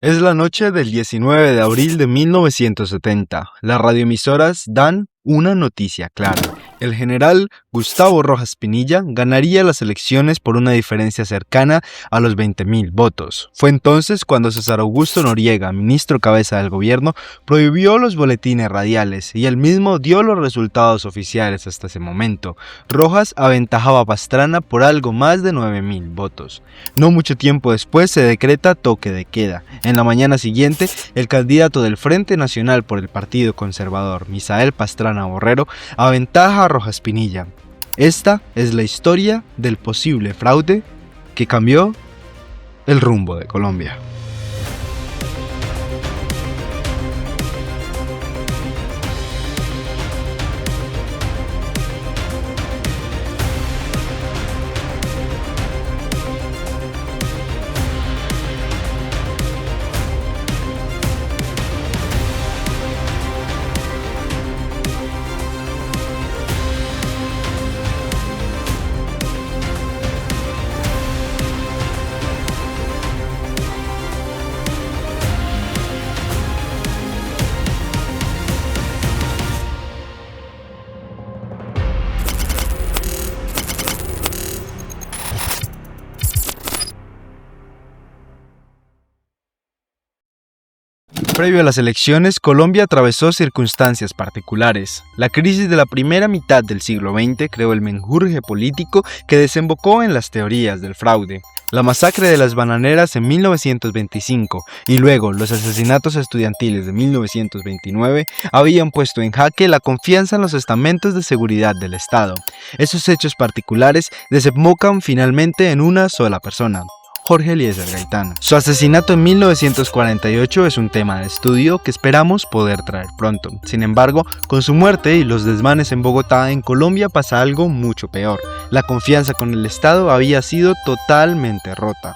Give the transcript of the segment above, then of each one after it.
Es la noche del 19 de abril de 1970. Las radioemisoras dan una noticia clara. El general Gustavo Rojas Pinilla ganaría las elecciones por una diferencia cercana a los 20.000 votos. Fue entonces cuando César Augusto Noriega, ministro cabeza del gobierno, prohibió los boletines radiales y él mismo dio los resultados oficiales hasta ese momento. Rojas aventajaba a Pastrana por algo más de 9.000 votos. No mucho tiempo después se decreta toque de queda. En la mañana siguiente, el candidato del Frente Nacional por el Partido Conservador, Misael Pastrana Borrero, aventaja a Rojas Pinilla. Esta es la historia del posible fraude que cambió el rumbo de Colombia. Previo a las elecciones, Colombia atravesó circunstancias particulares. La crisis de la primera mitad del siglo XX creó el menjurje político que desembocó en las teorías del fraude. La masacre de las bananeras en 1925 y luego los asesinatos estudiantiles de 1929 habían puesto en jaque la confianza en los estamentos de seguridad del Estado. Esos hechos particulares desembocan finalmente en una sola persona: Jorge Eliezer Gaitán. Su asesinato en 1948 es un tema de estudio que esperamos poder traer pronto. Sin embargo, con su muerte y los desmanes en Bogotá, en Colombia pasa algo mucho peor. La confianza con el Estado había sido totalmente rota.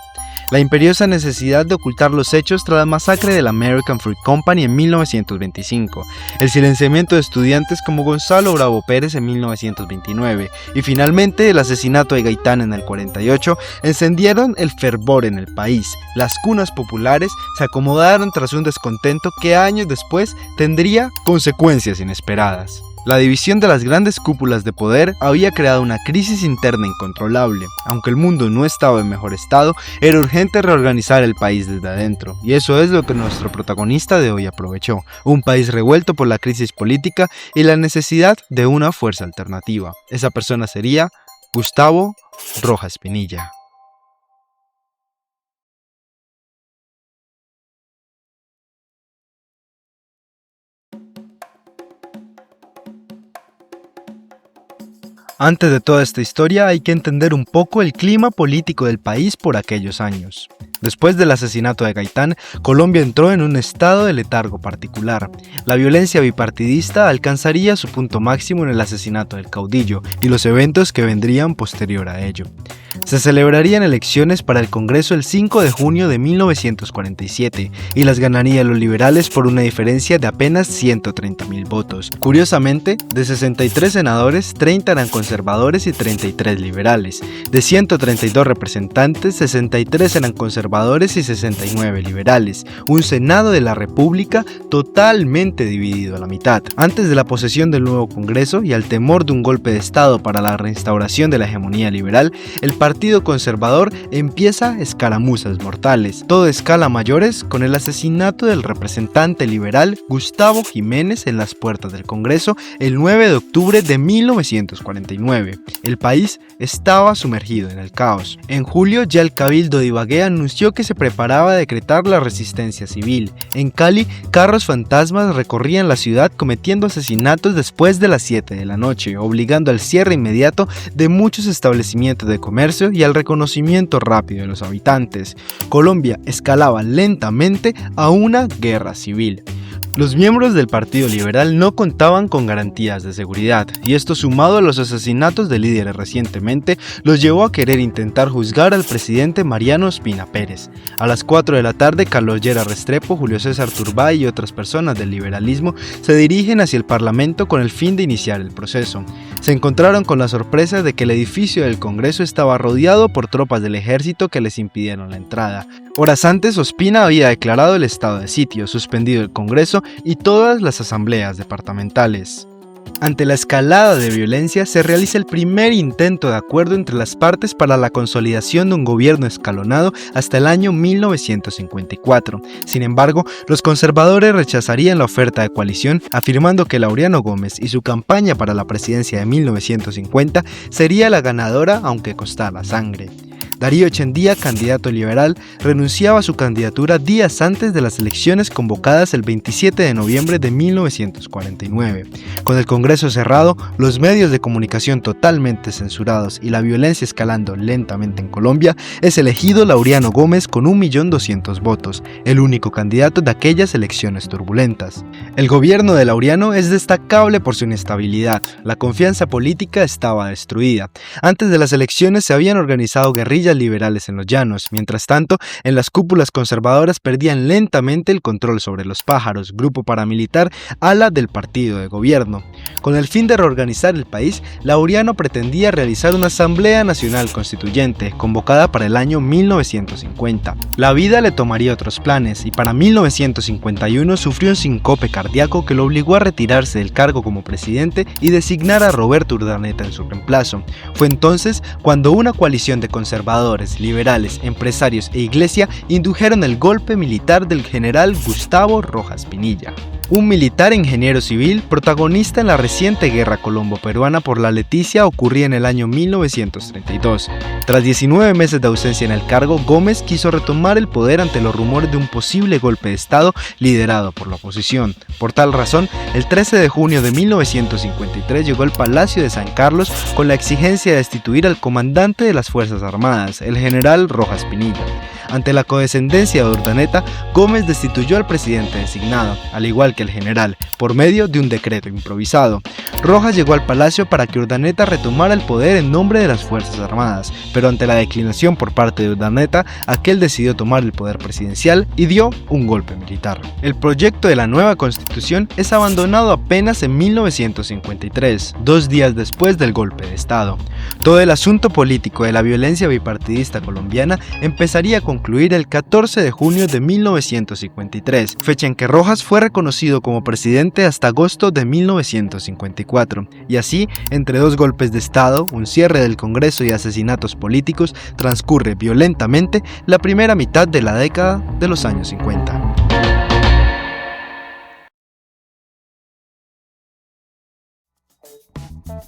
La imperiosa necesidad de ocultar los hechos tras la masacre de la American Fruit Company en 1925, el silenciamiento de estudiantes como Gonzalo Bravo Pérez en 1929 y finalmente el asesinato de Gaitán en el 48 encendieron el fervor en el país. Las cunas populares se acomodaron tras un descontento que años después tendría consecuencias inesperadas. La división de las grandes cúpulas de poder había creado una crisis interna incontrolable. Aunque el mundo no estaba en mejor estado, era urgente reorganizar el país desde adentro. Y eso es lo que nuestro protagonista de hoy aprovechó. Un país revuelto por la crisis política y la necesidad de una fuerza alternativa. Esa persona sería Gustavo Rojas Pinilla. Antes de toda esta historia hay que entender un poco el clima político del país por aquellos años. Después del asesinato de Gaitán, Colombia entró en un estado de letargo particular. La violencia bipartidista alcanzaría su punto máximo en el asesinato del caudillo y los eventos que vendrían posterior a ello. Se celebrarían elecciones para el Congreso el 5 de junio de 1947 y las ganarían los liberales por una diferencia de apenas 130.000 votos. Curiosamente, de 63 senadores, 30 eran conservadores y 33 liberales. De 132 representantes, 63 eran conservadores y 69 liberales. Un Senado de la República totalmente dividido a la mitad. Antes de la posesión del nuevo Congreso y al temor de un golpe de Estado para la reinstauración de la hegemonía liberal, el Partido Conservador empieza escaramuzas mortales. Todo escala a mayores con el asesinato del representante liberal Gustavo Jiménez en las puertas del Congreso el 9 de octubre de 1949. El país estaba sumergido en el caos. En julio ya el Cabildo de Ibagué anunció que se preparaba a decretar la resistencia civil. En Cali, carros fantasmas recorrían la ciudad cometiendo asesinatos después de las 7 de la noche, obligando al cierre inmediato de muchos establecimientos de comercio y al reconocimiento rápido de los habitantes. Colombia escalaba lentamente a una guerra civil. Los miembros del Partido Liberal no contaban con garantías de seguridad, y esto sumado a los asesinatos de líderes recientemente, los llevó a querer intentar juzgar al presidente Mariano Ospina Pérez. A las 4 de la tarde, Carlos Lleras Restrepo, Julio César Turbay y otras personas del liberalismo se dirigen hacia el Parlamento con el fin de iniciar el proceso. se encontraron con la sorpresa de que el edificio del Congreso estaba rodeado por tropas del ejército que les impidieron la entrada. Horas antes, Ospina había declarado el estado de sitio, suspendido el Congreso y todas las asambleas departamentales. Ante la escalada de violencia, se realiza el primer intento de acuerdo entre las partes para la consolidación de un gobierno escalonado hasta el año 1954. Sin embargo, los conservadores rechazarían la oferta de coalición, afirmando que Laureano Gómez y su campaña para la presidencia de 1950 sería la ganadora aunque costara sangre. Darío Chendía, candidato liberal, renunciaba a su candidatura días antes de las elecciones convocadas el 27 de noviembre de 1949. Con el Congreso cerrado, los medios de comunicación totalmente censurados y la violencia escalando lentamente en Colombia, es elegido Laureano Gómez con 1.200.000 votos, el único candidato de aquellas elecciones turbulentas. El gobierno de Laureano es destacable por su inestabilidad. La confianza política estaba destruida. Antes de las elecciones se habían organizado guerrillas liberales en los llanos. Mientras tanto, en las cúpulas conservadoras perdían lentamente el control sobre los Pájaros, grupo paramilitar ala del partido de gobierno. Con el fin de reorganizar el país, Laureano pretendía realizar una Asamblea Nacional Constituyente, convocada para el año 1950. La vida le tomaría otros planes y para 1951 sufrió un sincope cardíaco que lo obligó a retirarse del cargo como presidente y designar a Roberto Urdaneta en su reemplazo. Fue entonces cuando una coalición de conservadores, liberales, empresarios e iglesia indujeron el golpe militar del general Gustavo Rojas Pinilla, un militar ingeniero civil protagonista en la reciente guerra colombo-peruana por la Leticia ocurrida en el año 1932. Tras 19 meses de ausencia en el cargo, Gómez quiso retomar el poder ante los rumores de un posible golpe de Estado liderado por la oposición. Por tal razón, el 13 de junio de 1953 llegó al Palacio de San Carlos con la exigencia de destituir al comandante de las Fuerzas Armadas, el general Rojas Pinilla. Ante la condescendencia de Urdaneta, Gómez destituyó al presidente designado, al igual que el general, por medio de un decreto improvisado. Rojas llegó al palacio para que Urdaneta retomara el poder en nombre de las Fuerzas Armadas, pero ante la declinación por parte de Urdaneta, aquel decidió tomar el poder presidencial y dio un golpe militar. El proyecto de la nueva constitución es abandonado apenas en 1953, 2 días después del golpe de Estado. Todo el asunto político de la violencia bipartidista colombiana empezaría a concluir el 14 de junio de 1953, fecha en que Rojas fue reconocido como presidente hasta agosto de 1954, y así, entre 2 golpes de Estado, un cierre del Congreso y asesinatos políticos, transcurre violentamente la primera mitad de la década de los años 50.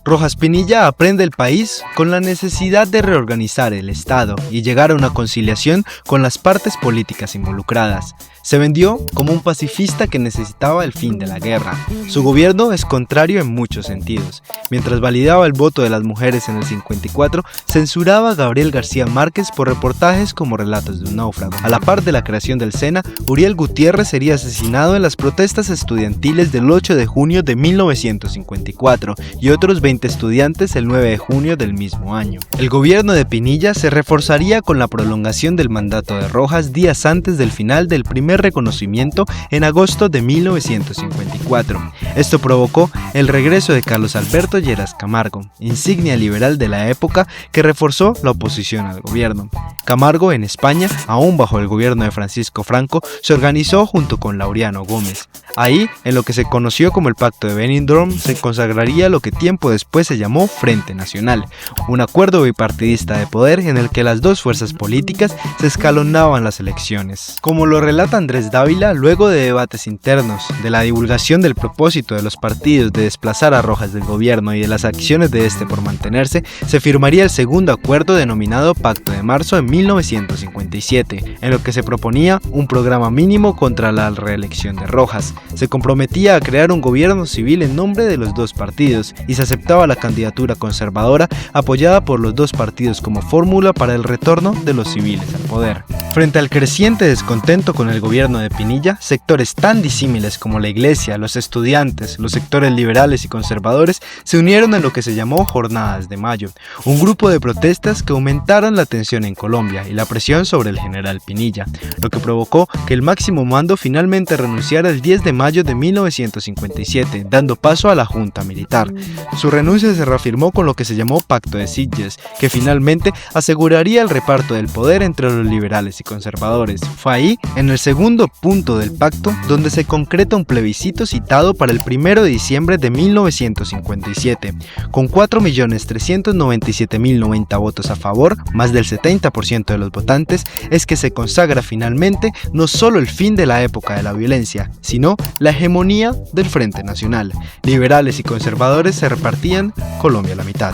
Rojas Pinilla aprende el país con la necesidad de reorganizar el Estado y llegar a una conciliación con las partes políticas involucradas. Se vendió como un pacifista que necesitaba el fin de la guerra. Su gobierno es contrario en muchos sentidos. Mientras validaba el voto de las mujeres en el 54, censuraba a Gabriel García Márquez por reportajes como Relatos de un náufrago. A la par de la creación del SENA, Uriel Gutiérrez sería asesinado en las protestas estudiantiles del 8 de junio de 1954 y otros 20 estudiantes el 9 de junio del mismo año. El gobierno de Pinilla se reforzaría con la prolongación del mandato de Rojas días antes del final del primer reconocimiento en agosto de 1954. Esto provocó el regreso de Carlos Alberto Lleras Camargo, insignia liberal de la época que reforzó la oposición al gobierno. Camargo, en España, aún bajo el gobierno de Francisco Franco, se organizó junto con Laureano Gómez. Ahí, en lo que se conoció como el Pacto de Benidorm, se consagraría lo que tiempo después se llamó Frente Nacional, un acuerdo bipartidista de poder en el que las 2 fuerzas políticas se escalonaban las elecciones. Como lo relata Andrés Dávila, luego de debates internos, de la divulgación del propósito de los partidos de desplazar a Rojas del gobierno y de las acciones de este por mantenerse, se firmaría el segundo acuerdo denominado Pacto de Marzo de 1957, en lo que se proponía un programa mínimo contra la reelección de Rojas. Se comprometía a crear un gobierno civil en nombre de los 2 partidos y se aceptaba la candidatura conservadora apoyada por los 2 partidos como fórmula para el retorno de los civiles al poder. Frente al creciente descontento con el gobierno gobierno de Pinilla, sectores tan disímiles como la iglesia, los estudiantes, los sectores liberales y conservadores se unieron en lo que se llamó Jornadas de Mayo, un grupo de protestas que aumentaron la tensión en Colombia y la presión sobre el general Pinilla, lo que provocó que el máximo mando finalmente renunciara el 10 de mayo de 1957, dando paso a la junta militar. Su renuncia se reafirmó con lo que se llamó Pacto de Sitges, que finalmente aseguraría el reparto del poder entre los liberales y conservadores. Fue ahí, en el segundo punto del pacto, donde se concreta un plebiscito citado para el 1 de diciembre de 1957, con 4.397.090 votos a favor, más del 70% de los votantes, es que se consagra finalmente no solo el fin de la época de la violencia, sino la hegemonía del Frente Nacional. Liberales y conservadores se repartían Colombia a la mitad.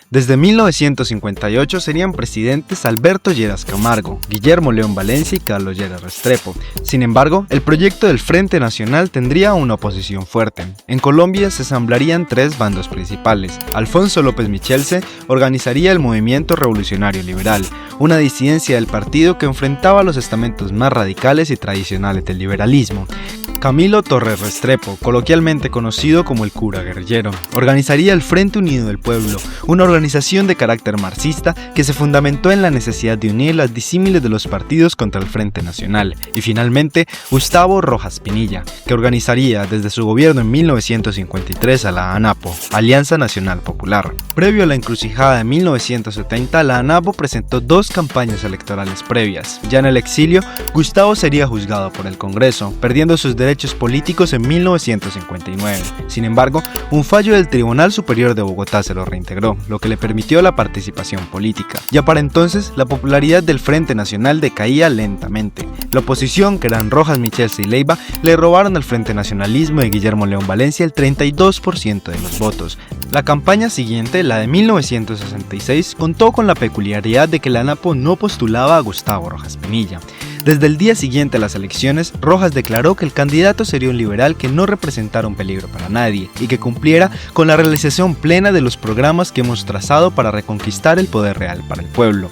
Desde 1958 serían presidentes Alberto Lleras Camargo, Guillermo León Valencia y Carlos Lleras Restrepo. Sin embargo, el proyecto del Frente Nacional tendría una oposición fuerte. En Colombia se ensamblarían tres bandos principales. Alfonso López Michelse organizaría el Movimiento Revolucionario Liberal, una disidencia del partido que enfrentaba a los estamentos más radicales y tradicionales del liberalismo. Camilo Torres Restrepo, coloquialmente conocido como el cura guerrillero, organizaría el Frente Unido del Pueblo, una organización de carácter marxista que se fundamentó en la necesidad de unir las disímiles de los partidos contra el Frente Nacional, y finalmente Gustavo Rojas Pinilla, que organizaría desde su gobierno en 1953 a la ANAPO, Alianza Nacional Popular. Previo a la encrucijada de 1970, la ANAPO presentó dos campañas electorales previas. Ya en el exilio, Gustavo sería juzgado por el Congreso, perdiendo sus derechos políticos en 1959. Sin embargo, un fallo del Tribunal Superior de Bogotá se lo reintegró, lo que le permitió la participación política. Ya para entonces, la popularidad del Frente Nacional decaía lentamente. La oposición, que eran Rojas, Michelse y Leiva, le robaron al Frente Nacionalismo de Guillermo León Valencia el 32% de los votos. La campaña siguiente, la de 1966, contó con la peculiaridad de que la ANAPO no postulaba a Gustavo Rojas Pinilla. Desde el día siguiente a las elecciones, Rojas declaró que el candidato sería un liberal que no representara un peligro para nadie y que cumpliera con la realización plena de los programas que hemos trazado para reconquistar el poder real para el pueblo.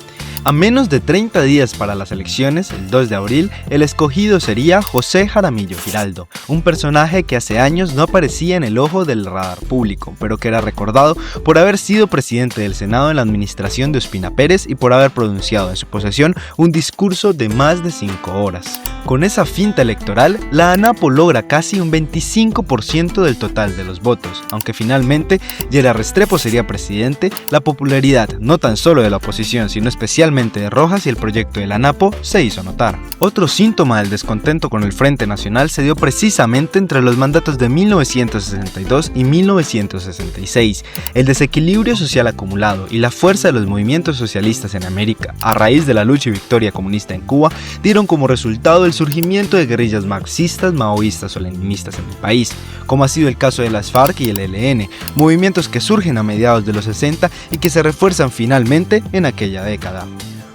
A menos de 30 días para las elecciones, el 2 de abril, el escogido sería José Jaramillo Giraldo, un personaje que hace años no aparecía en el ojo del radar público, pero que era recordado por haber sido presidente del Senado en la administración de Ospina Pérez y por haber pronunciado en su posesión un discurso de más de 5 horas. Con esa finta electoral, la ANAPO logra casi un 25% del total de los votos. Aunque finalmente Lleras Restrepo sería presidente, la popularidad no tan solo de la oposición, sino especialmente de Rojas y el proyecto de la ANAPO se hizo notar. Otro síntoma del descontento con el Frente Nacional se dio precisamente entre los mandatos de 1962 y 1966. El desequilibrio social acumulado y la fuerza de los movimientos socialistas en América, a raíz de la lucha y victoria comunista en Cuba, dieron como resultado el surgimiento de guerrillas marxistas, maoístas o leninistas en el país, como ha sido el caso de las FARC y el ELN, movimientos que surgen a mediados de los 60 y que se refuerzan finalmente en aquella década.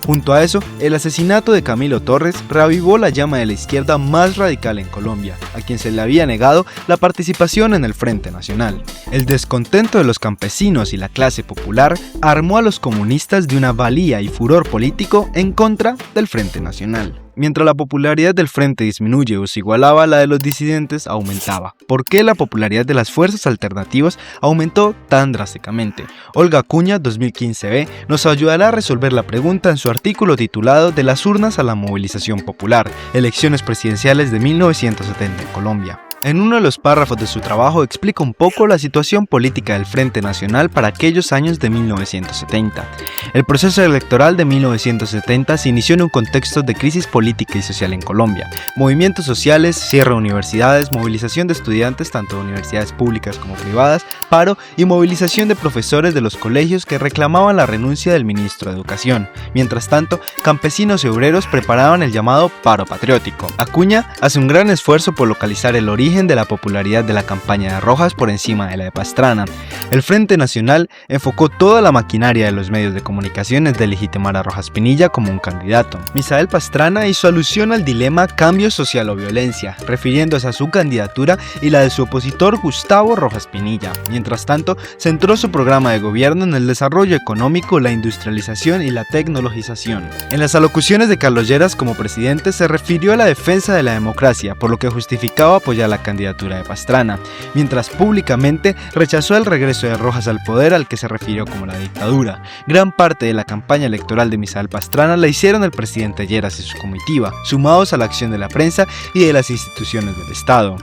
Junto a eso, el asesinato de Camilo Torres reavivó la llama de la izquierda más radical en Colombia, a quien se le había negado la participación en el Frente Nacional. El descontento de los campesinos y la clase popular armó a los comunistas de una valía y furor político en contra del Frente Nacional. Mientras la popularidad del frente disminuye o se igualaba a la de los disidentes, aumentaba. ¿Por qué la popularidad de las fuerzas alternativas aumentó tan drásticamente? Olga Acuña, 2015b, nos ayudará a resolver la pregunta en su artículo titulado "De las urnas a la movilización popular, elecciones presidenciales de 1970 en Colombia". En uno de los párrafos de su trabajo explica un poco la situación política del Frente Nacional para aquellos años de 1970. El proceso electoral de 1970 se inició en un contexto de crisis política y social en Colombia. Movimientos sociales, cierre de universidades, movilización de estudiantes tanto de universidades públicas como privadas, paro y movilización de profesores de los colegios que reclamaban la renuncia del ministro de Educación. Mientras tanto, campesinos y obreros preparaban el llamado paro patriótico. Acuña hace un gran esfuerzo por localizar el origen origen de la popularidad de la campaña de Rojas por encima de la de Pastrana. El Frente Nacional enfocó toda la maquinaria de los medios de comunicación en legitimar a Rojas Pinilla como un candidato. Misael Pastrana hizo alusión al dilema cambio social o violencia, refiriéndose a su candidatura y la de su opositor Gustavo Rojas Pinilla. Mientras tanto, centró su programa de gobierno en el desarrollo económico, la industrialización y la tecnologización. En las alocuciones de Carlos Lleras como presidente se refirió a la defensa de la democracia, por lo que justificaba apoyar la candidatura de Pastrana, mientras públicamente rechazó el regreso de Rojas al poder, al que se refirió como la dictadura. Gran parte de la campaña electoral de Misael Pastrana la hicieron el presidente Lleras y su comitiva, sumados a la acción de la prensa y de las instituciones del Estado.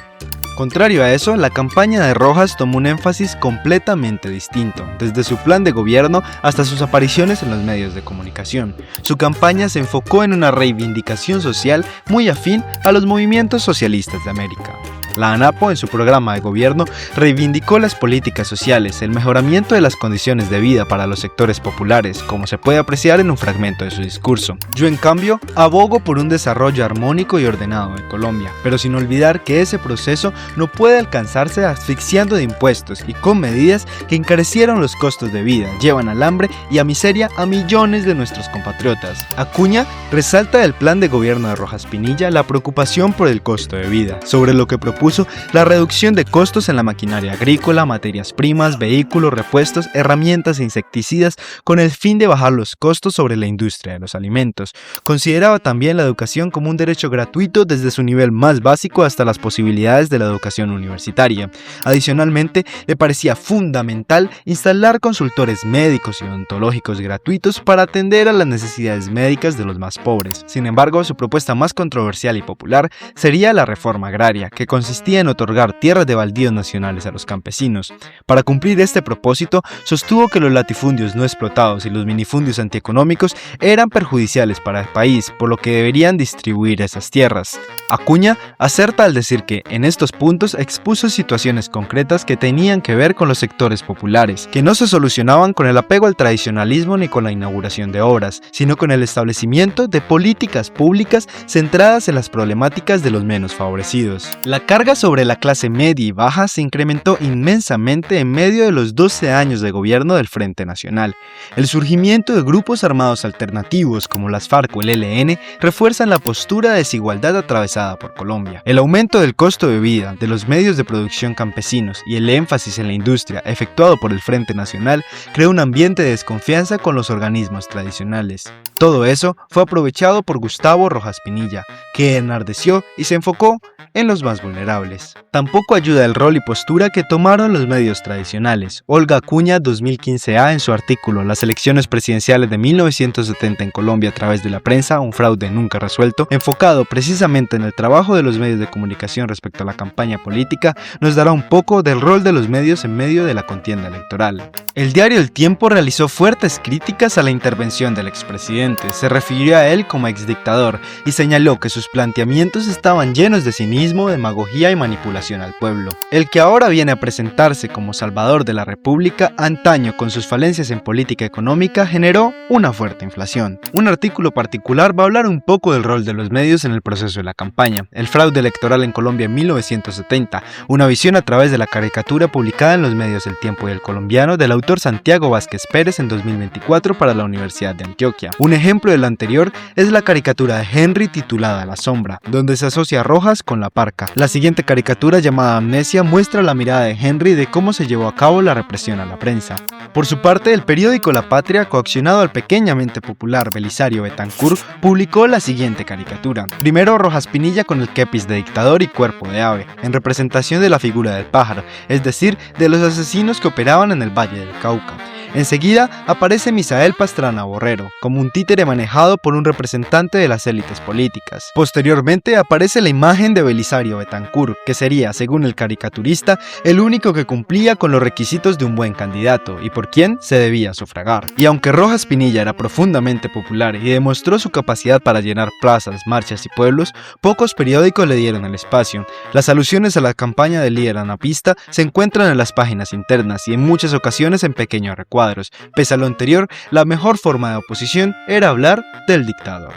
Contrario a eso, la campaña de Rojas tomó un énfasis completamente distinto, desde su plan de gobierno hasta sus apariciones en los medios de comunicación. Su campaña se enfocó en una reivindicación social muy afín a los movimientos socialistas de América. La ANAPO, en su programa de gobierno, reivindicó las políticas sociales, el mejoramiento de las condiciones de vida para los sectores populares, como se puede apreciar en un fragmento de su discurso. Yo, en cambio, abogo por un desarrollo armónico y ordenado de Colombia, pero sin olvidar que ese proceso no puede alcanzarse asfixiando de impuestos y con medidas que encarecieron los costos de vida, llevan al hambre y a miseria a millones de nuestros compatriotas. Acuña resalta del plan de gobierno de Rojas Pinilla la preocupación por el costo de vida, sobre lo que propuso la reducción de costos en la maquinaria agrícola, materias primas, vehículos, repuestos, herramientas e insecticidas con el fin de bajar los costos sobre la industria de los alimentos. Consideraba también la educación como un derecho gratuito desde su nivel más básico hasta las posibilidades de la educación universitaria. Adicionalmente, le parecía fundamental instalar consultores médicos y odontológicos gratuitos para atender a las necesidades médicas de los más pobres. Sin embargo, su propuesta más controversial y popular sería la reforma agraria, que consistía en otorgar tierras de baldíos nacionales a los campesinos. Para cumplir este propósito, sostuvo que los latifundios no explotados y los minifundios antieconómicos eran perjudiciales para el país, por lo que deberían distribuir esas tierras. Acuña acerta al decir que, en estos puntos, expuso situaciones concretas que tenían que ver con los sectores populares, que no se solucionaban con el apego al tradicionalismo ni con la inauguración de obras, sino con el establecimiento de políticas públicas centradas en las problemáticas de los menos favorecidos. La carga sobre la clase media y baja se incrementó inmensamente en medio de los 12 años de gobierno del Frente Nacional. El surgimiento de grupos armados alternativos como las FARC o el ELN refuerzan la postura de desigualdad atravesada por Colombia. El aumento del costo de vida, de los medios de producción campesinos y el énfasis en la industria efectuado por el Frente Nacional creó un ambiente de desconfianza con los organismos tradicionales. Todo eso fue aprovechado por Gustavo Rojas Pinilla, que enardeció y se enfocó en los más vulnerables. Tampoco ayuda el rol y postura que tomaron los medios tradicionales. Olga Acuña, 2015A, en su artículo Las elecciones presidenciales de 1970 en Colombia a través de la prensa, un fraude nunca resuelto, enfocado precisamente en el trabajo de los medios de comunicación respecto a la campaña política, nos dará un poco del rol de los medios en medio de la contienda electoral. El diario El Tiempo realizó fuertes críticas a la intervención del expresidente, se refirió a él como exdictador y señaló que sus planteamientos estaban llenos de cinismo, demagogía y manipulación al pueblo. El que ahora viene a presentarse como salvador de la República, antaño con sus falencias en política económica, generó una fuerte inflación. Un artículo particular va a hablar un poco del rol de los medios en el proceso de la campaña, el fraude electoral en Colombia en 1970, una visión a través de la caricatura publicada en los medios El Tiempo y El Colombiano del autor Santiago Vázquez Pérez en 2024 para la Universidad de Antioquia. Un ejemplo de lo anterior es la caricatura de Henry titulada La Sombra, donde se asocia a Rojas con la parca. La siguiente caricatura, llamada Amnesia, muestra la mirada de Henry de cómo se llevó a cabo la represión a la prensa. Por su parte, el periódico La Patria, coaccionado al pequeñamente popular Belisario Betancur, publicó la siguiente caricatura. Primero, Rojas Pinilla con el kepis de dictador y cuerpo de ave, en representación de la figura del pájaro, es decir, de los asesinos que operaban en el Valle del Cauca. Enseguida aparece Misael Pastrana Borrero, como un títere manejado por un representante de las élites políticas. Posteriormente aparece la imagen de Belisario Betancur, que sería, según el caricaturista, el único que cumplía con los requisitos de un buen candidato y por quien se debía sufragar. Y aunque Rojas Pinilla era profundamente popular y demostró su capacidad para llenar plazas, marchas y pueblos, pocos periódicos le dieron el espacio. Las alusiones a la campaña del líder anapista se encuentran en las páginas internas y en muchas ocasiones en pequeños recuadros. Pese a lo anterior, la mejor forma de oposición era hablar del dictador.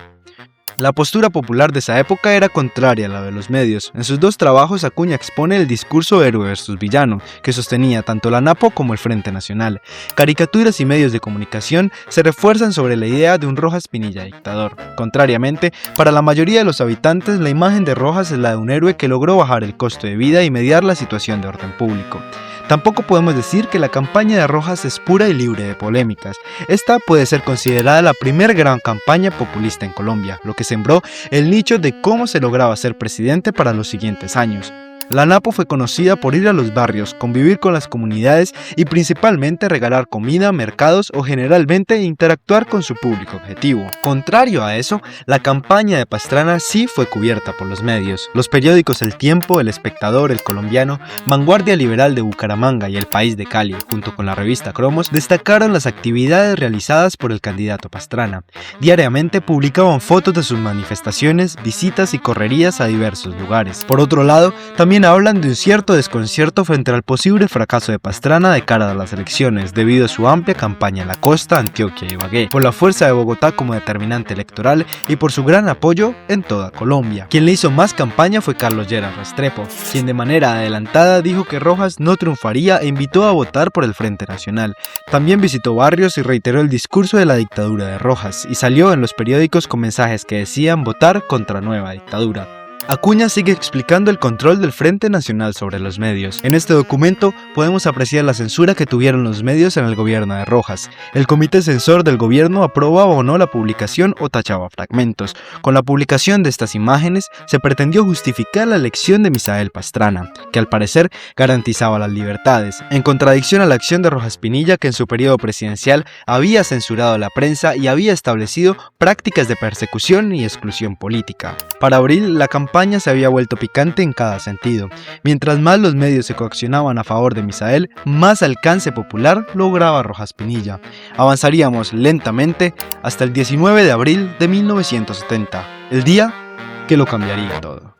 La postura popular de esa época era contraria a la de los medios. En sus dos trabajos, Acuña expone el discurso héroe versus villano, que sostenía tanto la NAPO como el Frente Nacional. Caricaturas y medios de comunicación se refuerzan sobre la idea de un Rojas Pinilla dictador. Contrariamente, para la mayoría de los habitantes, la imagen de Rojas es la de un héroe que logró bajar el costo de vida y mediar la situación de orden público. Tampoco podemos decir que la campaña de Rojas es pura y libre de polémicas. Esta puede ser considerada la primera gran campaña populista en Colombia, lo que sembró el nicho de cómo se lograba ser presidente para los siguientes años. La NAPO fue conocida por ir a los barrios, convivir con las comunidades y principalmente regalar comida, mercados o generalmente interactuar con su público objetivo. Contrario a eso, la campaña de Pastrana sí fue cubierta por los medios. Los periódicos El Tiempo, El Espectador, El Colombiano, Vanguardia Liberal de Bucaramanga y El País de Cali, junto con la revista Cromos, destacaron las actividades realizadas por el candidato Pastrana. Diariamente publicaban fotos de sus manifestaciones, visitas y correrías a diversos lugares. Por otro lado, también hablan de un cierto desconcierto frente al posible fracaso de Pastrana de cara a las elecciones, debido a su amplia campaña en la costa, Antioquia y Ibagué, por la fuerza de Bogotá como determinante electoral y por su gran apoyo en toda Colombia. Quien le hizo más campaña fue Carlos Lleras Restrepo, quien de manera adelantada dijo que Rojas no triunfaría e invitó a votar por el Frente Nacional. También visitó barrios y reiteró el discurso de la dictadura de Rojas, y salió en los periódicos con mensajes que decían votar contra nueva dictadura. Acuña sigue explicando el control del Frente Nacional sobre los medios. En este documento podemos apreciar la censura que tuvieron los medios en el gobierno de Rojas. El comité censor del gobierno aprobaba o no la publicación o tachaba fragmentos. Con la publicación de estas imágenes se pretendió justificar la elección de Misael Pastrana, que al parecer garantizaba las libertades, en contradicción a la acción de Rojas Pinilla, que en su periodo presidencial había censurado a la prensa y había establecido prácticas de persecución y exclusión política. Para abril, la campaña se había vuelto picante en cada sentido. Mientras más los medios se coaccionaban a favor de Misael, más alcance popular lograba Rojas Pinilla. Avanzaríamos lentamente hasta el 19 de abril de 1970, el día que lo cambiaría todo.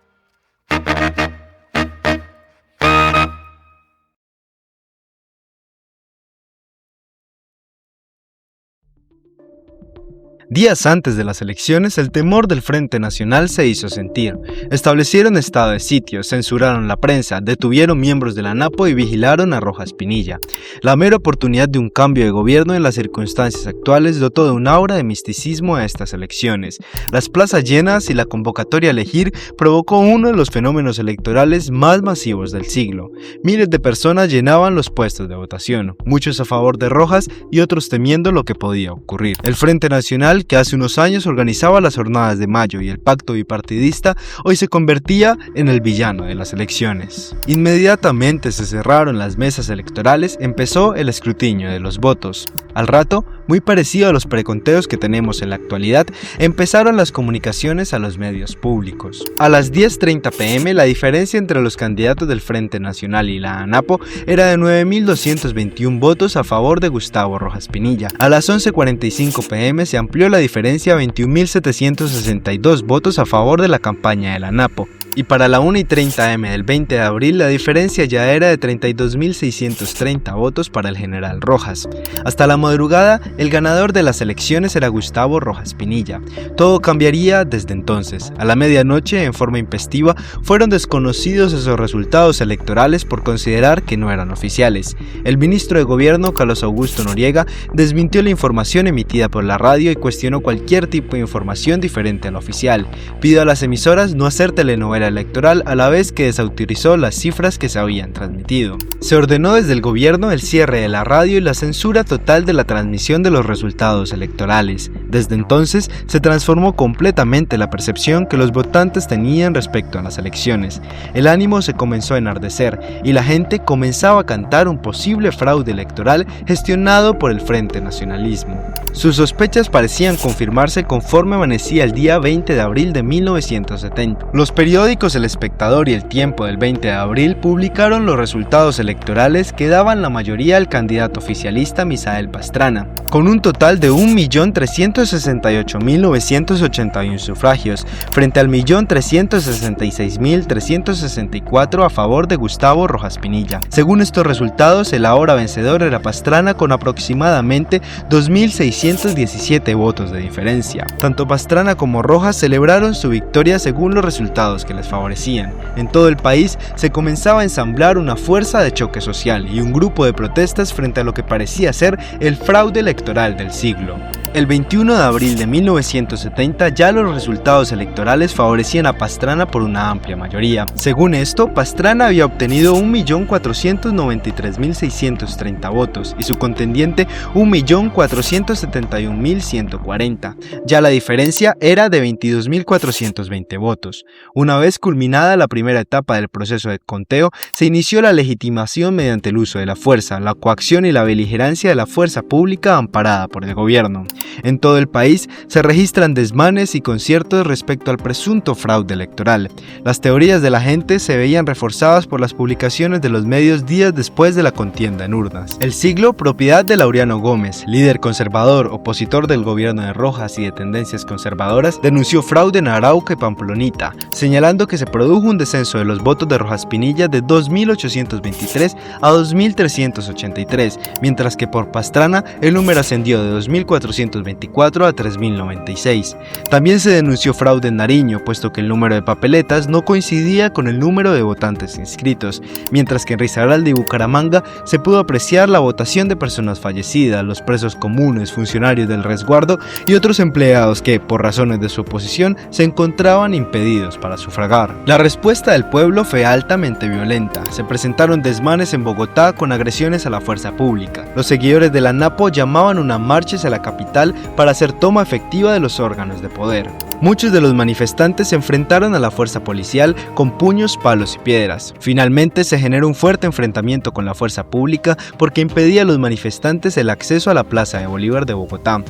Días antes de las elecciones, el temor del Frente Nacional se hizo sentir. Establecieron estado de sitio, censuraron la prensa, detuvieron miembros de la NAPO y vigilaron a Rojas Pinilla. La mera oportunidad de un cambio de gobierno en las circunstancias actuales dotó de un aura de misticismo a estas elecciones. Las plazas llenas y la convocatoria a elegir provocó uno de los fenómenos electorales más masivos del siglo. Miles de personas llenaban los puestos de votación, muchos a favor de Rojas y otros temiendo lo que podía ocurrir. El Frente Nacional, que hace unos años organizaba las Jornadas de Mayo y el Pacto Bipartidista, hoy se convertía en el villano de las elecciones. Inmediatamente se cerraron las mesas electorales, empezó el escrutinio de los votos. Al rato, muy parecido a los preconteos que tenemos en la actualidad, empezaron las comunicaciones a los medios públicos. A las 10:30 p.m. la diferencia entre los candidatos del Frente Nacional y la ANAPO era de 9.221 votos a favor de Gustavo Rojas Pinilla. A las 11:45 p.m. se amplió la diferencia a 21.762 votos a favor de la campaña de la ANAPO. Y para la 1:30 am del 20 de abril la diferencia ya era de 32.630 votos para el general Rojas. Hasta la madrugada, el ganador de las elecciones era Gustavo Rojas Pinilla. Todo cambiaría desde entonces. A la medianoche, en forma intempestiva, fueron desconocidos esos resultados electorales por considerar que no eran oficiales. El ministro de Gobierno, Carlos Augusto Noriega, desmintió la información emitida por la radio y cuestionó cualquier tipo de información diferente a la oficial. Pidió a las emisoras no hacer telenovela electoral, a la vez que desautorizó las cifras que se habían transmitido. Se ordenó desde el gobierno el cierre de la radio y la censura total de la transmisión de los resultados electorales. Desde entonces se transformó completamente la percepción que los votantes tenían respecto a las elecciones. El ánimo se comenzó a enardecer y la gente comenzaba a cantar un posible fraude electoral gestionado por el Frente Nacionalismo. Sus sospechas parecían confirmarse conforme amanecía el día 20 de abril de 1970. Los periódicos periódicos El Espectador y El Tiempo del 20 de abril publicaron los resultados electorales que daban la mayoría al candidato oficialista Misael Pastrana, con un total de 1.368.981 sufragios, frente al 1.366.364 a favor de Gustavo Rojas Pinilla. Según estos resultados, el ahora vencedor era Pastrana con aproximadamente 2.617 votos de diferencia. Tanto Pastrana como Rojas celebraron su victoria según los resultados que les favorecían. En todo el país se comenzaba a ensamblar una fuerza de choque social y un grupo de protestas frente a lo que parecía ser el fraude electoral del siglo. El 21 de abril de 1970 ya los resultados electorales favorecían a Pastrana por una amplia mayoría. Según esto, Pastrana había obtenido 1.493.630 votos y su contendiente 1.471.140. Ya la diferencia era de 22.420 votos. Una vez culminada la primera etapa del proceso de conteo, se inició la legitimación mediante el uso de la fuerza, la coacción y la beligerancia de la fuerza pública amparada por el gobierno. En todo el país se registran desmanes y conciertos respecto al presunto fraude electoral. Las teorías de la gente se veían reforzadas por las publicaciones de los medios días después de la contienda en urnas. El Siglo, propiedad de Laureano Gómez, líder conservador, opositor del gobierno de Rojas y de tendencias conservadoras, denunció fraude en Arauca y Pamplonita, señalando que se produjo un descenso de los votos de Rojas Pinilla de 2.823 a 2.383, mientras que por Pastrana el número ascendió de 2.424 a 3.096. También se denunció fraude en Nariño, puesto que el número de papeletas no coincidía con el número de votantes inscritos, mientras que en Risaralda y Bucaramanga se pudo apreciar la votación de personas fallecidas, los presos comunes, funcionarios del resguardo y otros empleados que, por razones de su oposición, se encontraban impedidos para sufragar. La respuesta del pueblo fue altamente violenta. Se presentaron desmanes en Bogotá con agresiones a la fuerza pública. Los seguidores de la Napo llamaban una marcha hacia la capital para hacer toma efectiva de los órganos de poder. Muchos de los manifestantes se enfrentaron a la fuerza policial con puños, palos y piedras. Finalmente se generó un fuerte enfrentamiento con la fuerza pública porque impedía a los manifestantes el acceso a la Plaza de Bolívar de Bogotá.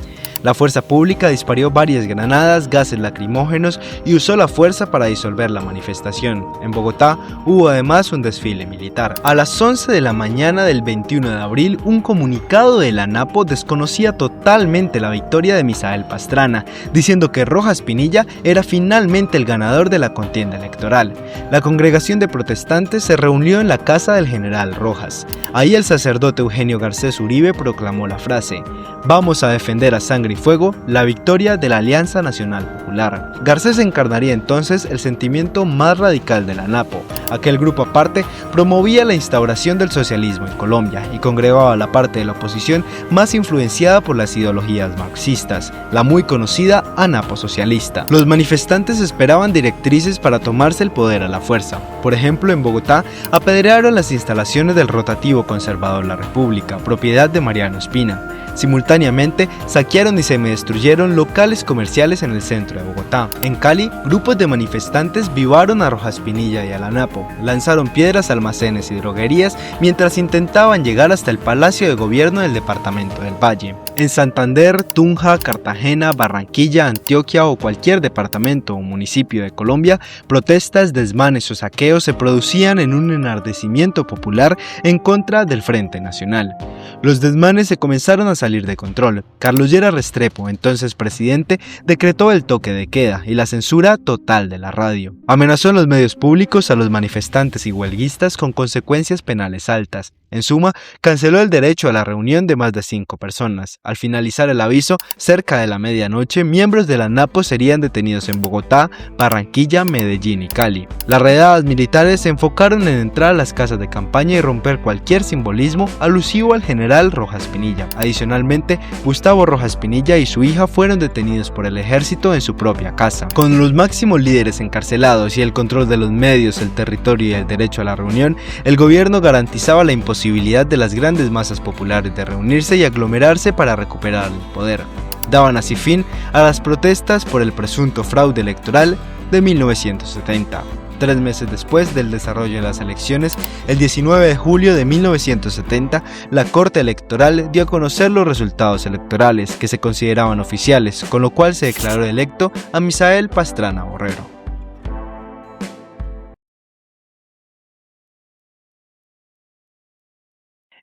La fuerza pública disparó varias granadas, gases lacrimógenos y usó la fuerza para disolver la manifestación. En Bogotá hubo además un desfile militar. A las 11 de la mañana del 21 de abril, un comunicado de la Napo desconocía totalmente la victoria de Misael Pastrana, diciendo que Rojas Pinilla era finalmente el ganador de la contienda electoral. La congregación de protestantes se reunió en la casa del general Rojas. Ahí el sacerdote Eugenio Garcés Uribe proclamó la frase: "Vamos a defender a sangre y fuego la victoria de la Alianza Nacional Popular". Garcés encarnaría entonces el sentimiento más radical de la Napo. Aquel grupo aparte promovía la instauración del socialismo en Colombia y congregaba la parte de la oposición más influenciada por las ideologías marxistas, la muy conocida Anapo socialista. Los manifestantes esperaban directrices para tomarse el poder a la fuerza. Por ejemplo, en Bogotá apedrearon las instalaciones del rotativo conservador La República, propiedad de Mariano Espina. Simultáneamente, saquearon y semidestruyeron locales comerciales en el centro de Bogotá. En Cali, grupos de manifestantes vivaron a Rojas Pinilla y a la Napo, lanzaron piedras a almacenes y droguerías mientras intentaban llegar hasta el Palacio de Gobierno del departamento del Valle. En Santander, Tunja, Cartagena, Barranquilla, Antioquia o cualquier departamento o municipio de Colombia, protestas, desmanes o saqueos se producían en un enardecimiento popular en contra del Frente Nacional. Los desmanes se comenzaron a salir de control. Carlos Lleras Restrepo, entonces presidente, decretó el toque de queda y la censura total de la radio. Amenazó en los medios públicos a los manifestantes y huelguistas con consecuencias penales altas. En suma, canceló el derecho a la reunión de más de 5 personas. Al finalizar el aviso, cerca de la medianoche, miembros de la Napo serían detenidos en Bogotá, Barranquilla, Medellín y Cali. Las redadas militares se enfocaron en entrar a las casas de campaña y romper cualquier simbolismo alusivo al general Rojas Pinilla. Adicionalmente, Gustavo Rojas Pinilla y su hija fueron detenidos por el ejército en su propia casa. Con los máximos líderes encarcelados y el control de los medios, el territorio y el derecho a la reunión, el gobierno garantizaba la imposibilidad de las grandes masas populares de reunirse y aglomerarse para recuperar el poder. Daban así fin a las protestas por el presunto fraude electoral de 1970. 3 meses después del desarrollo de las elecciones, el 19 de julio de 1970, la Corte Electoral dio a conocer los resultados electorales que se consideraban oficiales, con lo cual se declaró electo a Misael Pastrana Borrero.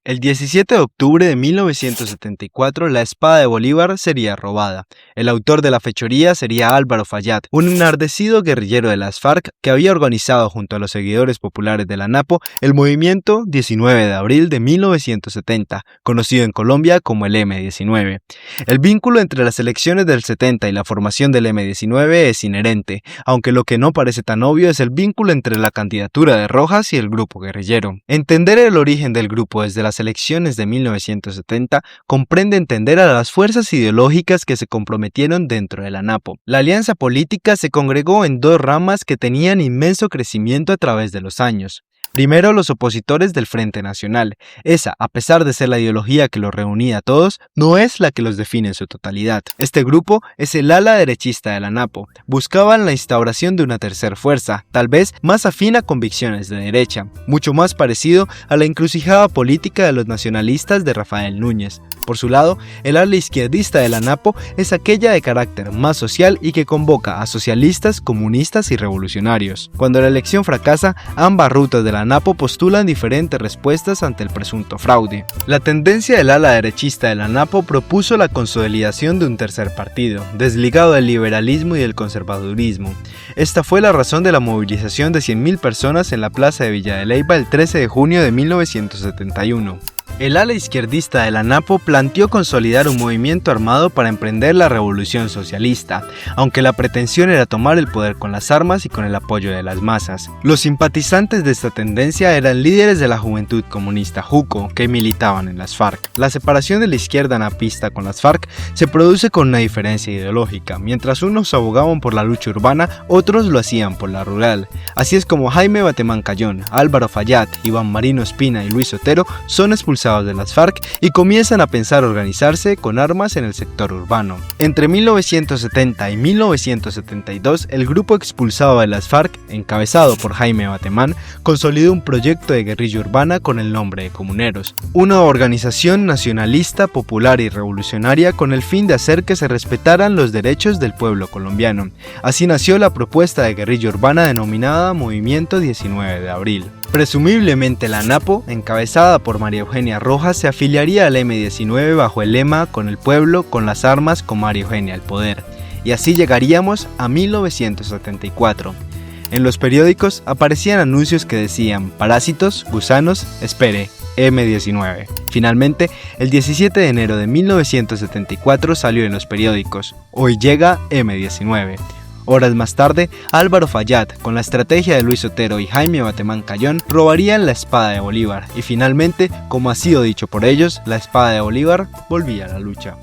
El 17 de octubre de 1974, la espada de Bolívar sería robada. El autor de la fechoría sería Álvaro Fayad, un enardecido guerrillero de las FARC que había organizado junto a los seguidores populares de la NAPO el movimiento 19 de abril de 1970, conocido en Colombia como el M-19. El vínculo entre las elecciones del 70 y la formación del M-19 es inherente, aunque lo que no parece tan obvio es el vínculo entre la candidatura de Rojas y el grupo guerrillero. Entender el origen del grupo desde las elecciones de 1970 comprende entender a las fuerzas ideológicas que se comprometieron dentro de la NAPO. La alianza política se congregó en dos ramas que tenían inmenso crecimiento a través de los años. Primero, los opositores del Frente Nacional. Esa, a pesar de ser la ideología que los reunía a todos, no es la que los define en su totalidad. Este grupo es el ala derechista de la NAPO. Buscaban la instauración de una tercera fuerza, tal vez más afín a convicciones de derecha, mucho más parecido a la encrucijada política de los nacionalistas de Rafael Núñez. Por su lado, el ala izquierdista de la NAPO es aquella de carácter más social y que convoca a socialistas, comunistas y revolucionarios. Cuando la elección fracasa, ambas rutas de la NAPO postulan diferentes respuestas ante el presunto fraude. La tendencia del ala derechista de la NAPO propuso la consolidación de un tercer partido, desligado del liberalismo y del conservadurismo. Esta fue la razón de la movilización de 100.000 personas en la plaza de Villa de Leyva el 13 de junio de 1971. El ala izquierdista de la NAPO planteó consolidar un movimiento armado para emprender la revolución socialista, aunque la pretensión era tomar el poder con las armas y con el apoyo de las masas. Los simpatizantes de esta tendencia eran líderes de la Juventud Comunista JUCO, que militaban en las FARC. La separación de la izquierda napista con las FARC se produce con una diferencia ideológica. Mientras unos abogaban por la lucha urbana, otros lo hacían por la rural. Así es como Jaime Batemán Cayón, Álvaro Fayad, Iván Marino Espina y Luis Otero son expulsados de las FARC y comienzan a pensar organizarse con armas en el sector urbano. Entre 1970 y 1972, el grupo expulsado de las FARC, encabezado por Jaime Batemán, consolidó un proyecto de guerrilla urbana con el nombre de Comuneros, una organización nacionalista, popular y revolucionaria con el fin de hacer que se respetaran los derechos del pueblo colombiano. Así nació la propuesta de guerrilla urbana denominada Movimiento 19 de Abril. Presumiblemente la NAPO, encabezada por María Eugenia Rojas, se afiliaría al M-19 bajo el lema "Con el pueblo, con las armas, con María Eugenia al poder", y así llegaríamos a 1974. En los periódicos aparecían anuncios que decían "Parásitos, gusanos, espere, M-19". Finalmente, el 17 de enero de 1974 salió en los periódicos "Hoy llega M-19". Horas más tarde, Álvaro Fayad, con la estrategia de Luis Otero y Jaime Batemán Cayón, robarían la espada de Bolívar y finalmente, como ha sido dicho por ellos, la espada de Bolívar volvía a la lucha.